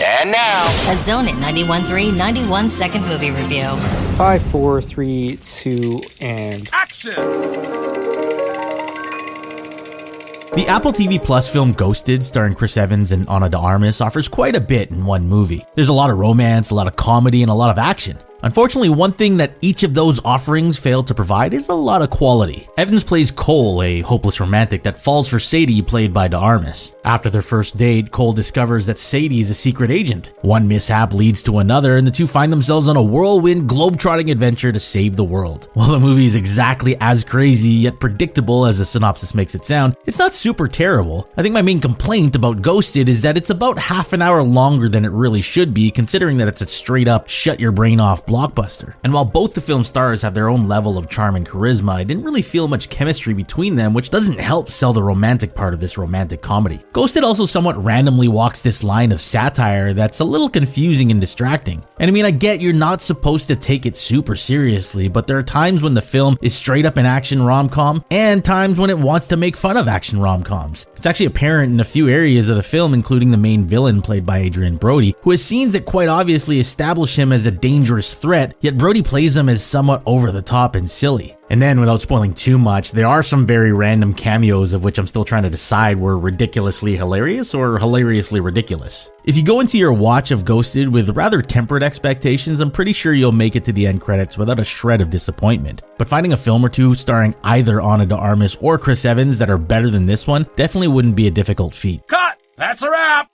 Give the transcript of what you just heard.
And now, a Zone It 91.3 91-second movie review. 5, 4, 3, 2, and action! The Apple TV Plus film Ghosted, starring Chris Evans and Ana de Armas, offers quite a bit in one movie. There's a lot of romance, a lot of comedy, and a lot of action. Unfortunately, one thing that each of those offerings failed to provide is a lot of quality. Evans plays Cole, a hopeless romantic that falls for Sadie, played by de Armas. After their first date, Cole discovers that Sadie is a secret agent. One mishap leads to another, and the two find themselves on a whirlwind, globe-trotting adventure to save the world. While the movie is exactly as crazy yet predictable as the synopsis makes it sound, it's not super terrible. I think my main complaint about Ghosted is that it's about half an hour longer than it really should be, considering that it's a straight-up shut-your-brain-off blockbuster. And while both the film stars have their own level of charm and charisma, I didn't really feel much chemistry between them, which doesn't help sell the romantic part of this romantic comedy. Ghosted also somewhat randomly walks this line of satire that's a little confusing and distracting. And I mean, I get you're not supposed to take it super seriously, but there are times when the film is straight up an action rom-com and times when it wants to make fun of action rom-coms. It's actually apparent in a few areas of the film, including the main villain played by Adrien Brody, who has scenes that quite obviously establish him as a dangerous threat, yet Brody plays him as somewhat over the top and silly. And then, without spoiling too much, there are some very random cameos of which I'm still trying to decide were ridiculously hilarious or hilariously ridiculous. If you go into your watch of Ghosted with rather tempered expectations, I'm pretty sure you'll make it to the end credits without a shred of disappointment. But finding a film or two starring either Ana de Armas or Chris Evans that are better than this one definitely wouldn't be a difficult feat. Cut! That's a wrap!